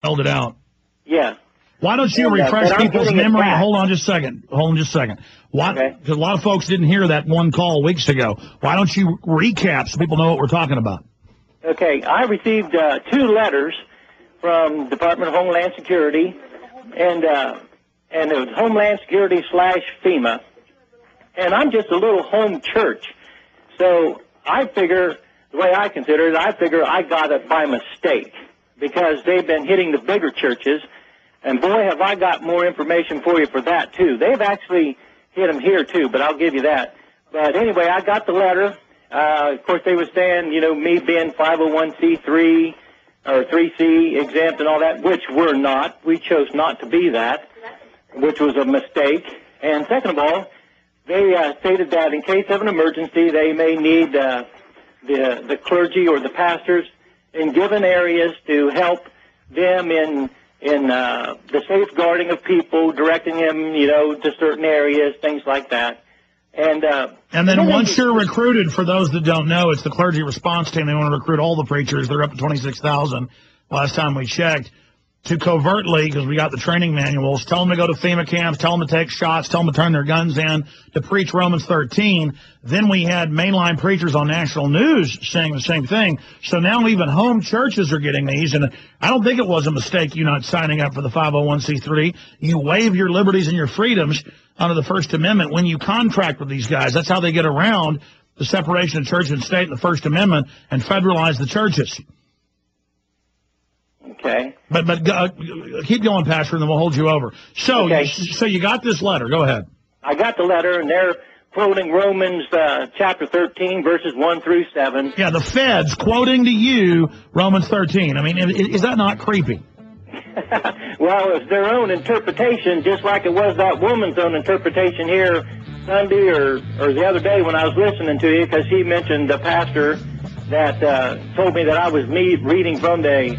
Spelled it out. Yeah. Why don't you refresh people's memory? Hold on just a second. Why? Because a lot of folks didn't hear that one call weeks ago. Why don't you recap so people know what we're talking about? Okay. I received 2 letters from Department of Homeland Security, and it was Homeland Security / FEMA. And I'm just a little home church. So I figure, the way I consider it, I got it by mistake because they've been hitting the bigger churches. And boy, have I got more information for you for that, too. They've actually hit them here, too, but I'll give you that. But anyway, I got the letter. Of course, they were saying, me being 501c3 or 3C exempt and all that, which we're not. We chose not to be that, which was a mistake. And second of all, they stated that in case of an emergency, they may need the clergy or the pastors in given areas to help them in the safeguarding of people, directing them, to certain areas, things like that. And then once you're recruited, for those that don't know, it's the clergy response team. They want to recruit all the preachers. They're up to 26,000 last time we checked. To covertly, because we got the training manuals, tell them to go to FEMA camps, tell them to take shots, tell them to turn their guns in, to preach Romans 13. Then we had mainline preachers on national news saying the same thing. So now even home churches are getting these, and I don't think it was a mistake you not signing up for the 501c3. You waive your liberties and your freedoms under the First Amendment when you contract with these guys. That's how they get around the separation of church and state in the First Amendment and federalize the churches. Okay. But keep going, Pastor, and then we'll hold you over. So, okay. So you got this letter. Go ahead. I got the letter, and they're quoting Romans chapter 13, verses 1 through 7. Yeah, the feds quoting to you Romans 13. I mean, is that not creepy? Well, it's their own interpretation, just like it was that woman's own interpretation here Sunday or the other day when I was listening to you, because he mentioned the pastor that told me that I was reading from the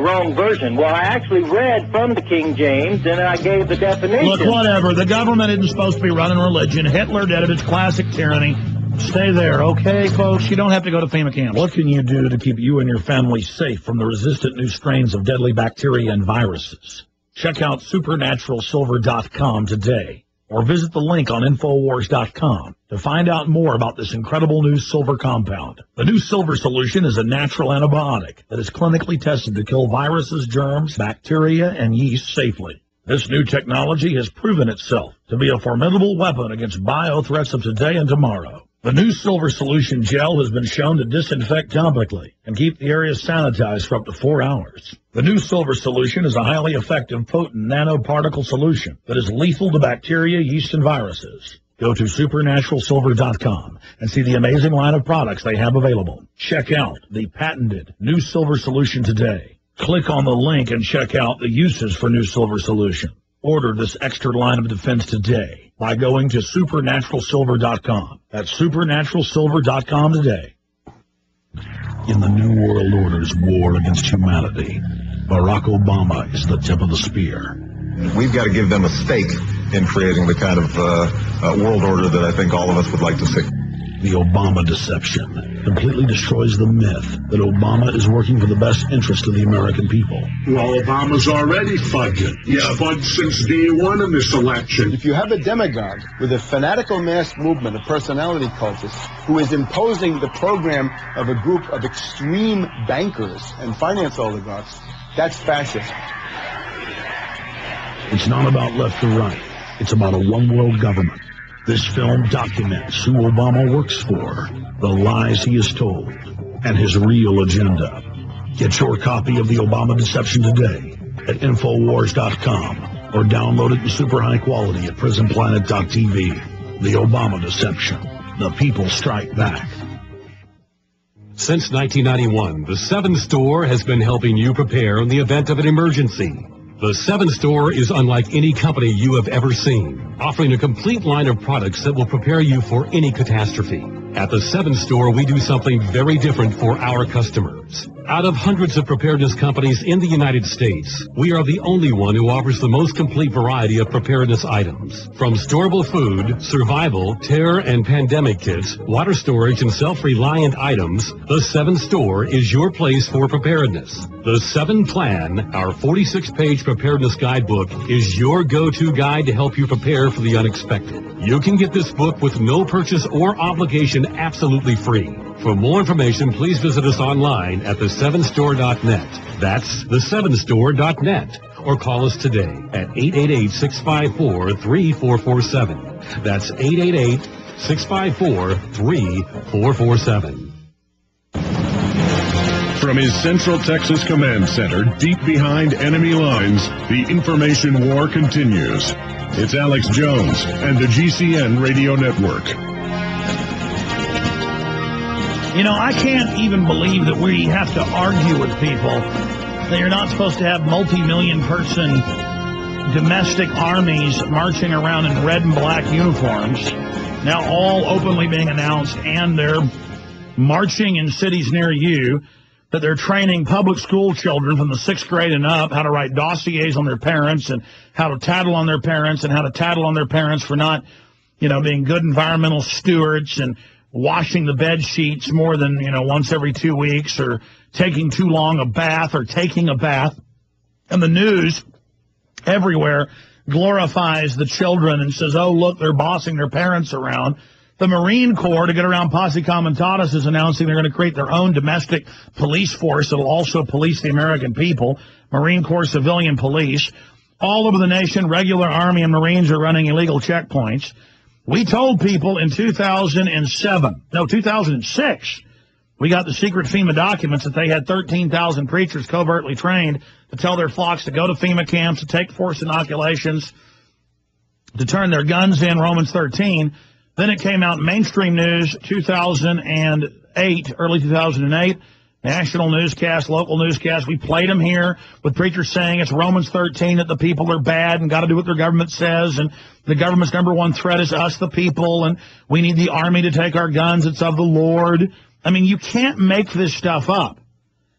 wrong version. Well, I actually read from the King James, and I gave the definition. Look, whatever. The government isn't supposed to be running religion. Hitler did it. It's classic tyranny. Stay there, okay, folks? You don't have to go to FEMA camp. What can you do to keep you and your family safe from the resistant new strains of deadly bacteria and viruses? Check out supernaturalsilver.com today, or visit the link on Infowars.com to find out more about this incredible new silver compound. The new silver solution is a natural antibiotic that is clinically tested to kill viruses, germs, bacteria, and yeast safely. This new technology has proven itself to be a formidable weapon against bio-threats of today and tomorrow. The new silver solution gel has been shown to disinfect topically and keep the area sanitized for up to 4 hours. The new silver solution is a highly effective, potent nanoparticle solution that is lethal to bacteria, yeast, and viruses. Go to supernaturalsilver.com and see the amazing line of products they have available. Check out the patented new silver solution today. Click on the link and check out the uses for new silver solution. Order this extra line of defense today by going to supernaturalsilver.com. That's supernaturalsilver.com today. In the New World Order's war against humanity, Barack Obama is the tip of the spear. We've got to give them a stake in creating the kind of world order that I think all of us would like to see. The Obama deception completely destroys the myth that Obama is working for the best interest of the American people. Well, Obama's already fudging. He's fudged since day one in this election. If you have a demagogue with a fanatical mass movement of personality cultists who is imposing the program of a group of extreme bankers and finance oligarchs, that's fascism. It's not about left or right. It's about a one-world government. This film documents who Obama works for, the lies he has told, and his real agenda. Get your copy of The Obama Deception today at Infowars.com or download it in super high quality at PrisonPlanet.tv. The Obama Deception. The people strike back. Since 1991, the 7 Store has been helping you prepare in the event of an emergency. The 7 Store is unlike any company you have ever seen, offering a complete line of products that will prepare you for any catastrophe. At the 7 Store, we do something very different for our customers. Out of hundreds of preparedness companies in the United States, we are the only one who offers the most complete variety of preparedness items. From storable food, survival, terror and pandemic kits, water storage and self-reliant items, the 7 Store is your place for preparedness. The 7 Plan, our 46-page preparedness guidebook, is your go-to guide to help you prepare for the unexpected. You can get this book with no purchase or obligation absolutely free. For more information, please visit us online at the7store.net. That's the7store.net. Or call us today at 888-654-3447. That's 888-654-3447. From his Central Texas Command Center, deep behind enemy lines, the information war continues. It's Alex Jones and the GCN Radio Network. You know, I can't even believe that we have to argue with people that you're not supposed to have multi-million person domestic armies marching around in red and black uniforms, now all openly being announced, and they're marching in cities near you, that they're training public school children from the 6th grade and up how to write dossiers on their parents and how to tattle on their parents and how to tattle on their parents for not, being good environmental stewards and washing the bed sheets more than, once every 2 weeks, or taking too long a bath, or taking a bath. And the news everywhere glorifies the children and says, oh, look, they're bossing their parents around. The Marine Corps, to get around Posse Comitatus, is announcing they're going to create their own domestic police force that will also police the American people. Marine Corps Civilian Police. All over the nation, regular Army and Marines are running illegal checkpoints. We told people in 2006, we got the secret FEMA documents that they had 13,000 preachers covertly trained to tell their flocks to go to FEMA camps, to take forced inoculations, to turn their guns in, Romans 13. Then it came out in mainstream news, 2008, early 2008, national newscast, local newscast. We played them here with preachers saying it's Romans 13, that the people are bad and got to do what their government says, and the government's number one threat is us, the people, and we need the army to take our guns. It's of the Lord. I mean, you can't make this stuff up.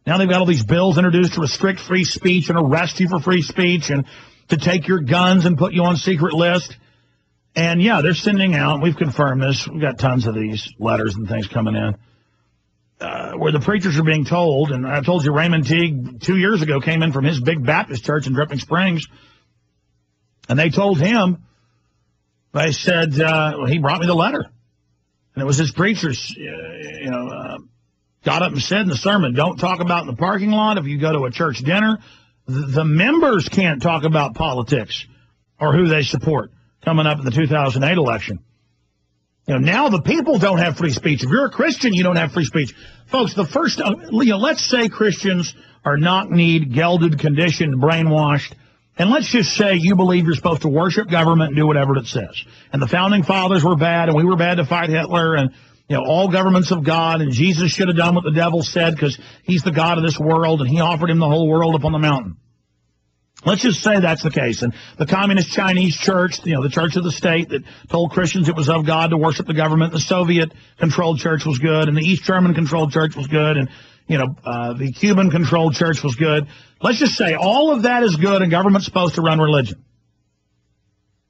Now they've got all these bills introduced to restrict free speech and arrest you for free speech and to take your guns and put you on secret list. And, yeah, they're sending out, we've confirmed this, we've got tons of these letters and things coming in, where the preachers are being told, and I told you Raymond Teague 2 years ago came in from his big Baptist church in Dripping Springs, and they told him, they said, he brought me the letter. And it was his preachers, got up and said in the sermon, don't talk about in the parking lot if you go to a church dinner. The members can't talk about politics or who they support coming up in the 2008 election. Now the people don't have free speech. If you're a Christian, you don't have free speech. Folks, the first, let's say Christians are knock-kneed, gelded, conditioned, brainwashed, and let's just say you believe you're supposed to worship government and do whatever it says. And the founding fathers were bad, and we were bad to fight Hitler, and all governments of God, and Jesus should have done what the devil said because he's the God of this world, and he offered him the whole world up on the mountain. Let's just say that's the case. And the Communist Chinese church, the church of the state that told Christians it was of God to worship the government, the Soviet-controlled church was good, and the East German-controlled church was good, and, the Cuban-controlled church was good. Let's just say all of that is good, and government's supposed to run religion.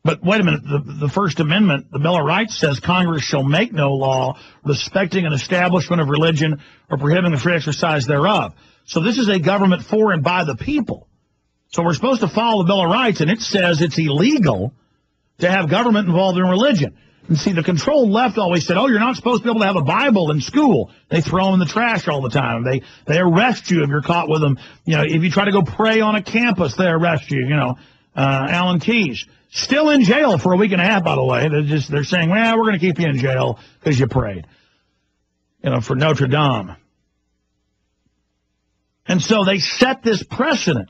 But wait a minute, the First Amendment, the Bill of Rights, says Congress shall make no law respecting an establishment of religion or prohibiting the free exercise thereof. So this is a government for and by the people. So we're supposed to follow the Bill of Rights, and it says it's illegal to have government involved in religion. And see, the controlled left always said, oh, you're not supposed to be able to have a Bible in school. They throw them in the trash all the time. They arrest you if you're caught with them. If you try to go pray on a campus, they arrest you. Alan Keyes, still in jail for a week and a half, by the way. They're saying, well, we're going to keep you in jail because you prayed, for Notre Dame. And so they set this precedent.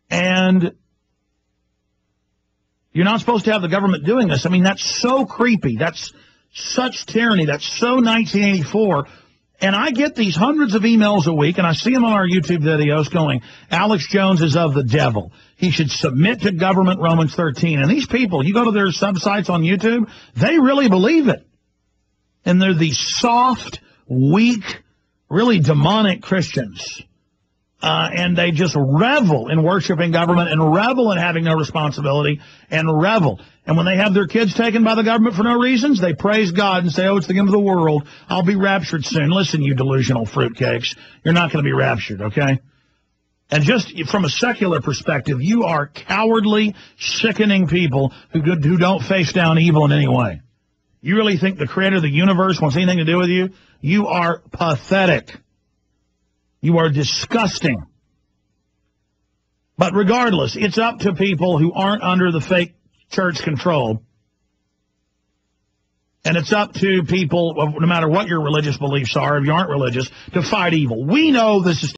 And you're not supposed to have the government doing this. I mean, that's so creepy. That's such tyranny. That's so 1984. And I get these hundreds of emails a week, and I see them on our YouTube videos going, Alex Jones is of the devil. He should submit to government, Romans 13. And these people, you go to their subsites on YouTube, they really believe it. And they're these soft, weak, really demonic Christians. And they just revel in worshiping government and revel in having no responsibility and revel. And when they have their kids taken by the government for no reasons, they praise God and say, oh, it's the end of the world. I'll be raptured soon. Listen, you delusional fruitcakes. You're not going to be raptured, okay? And just from a secular perspective, you are cowardly, sickening people who don't face down evil in any way. You really think the creator of the universe wants anything to do with you? You are pathetic. You are disgusting. But regardless, it's up to people who aren't under the fake church control. And it's up to people, no matter what your religious beliefs are, if you aren't religious, to fight evil. We know this is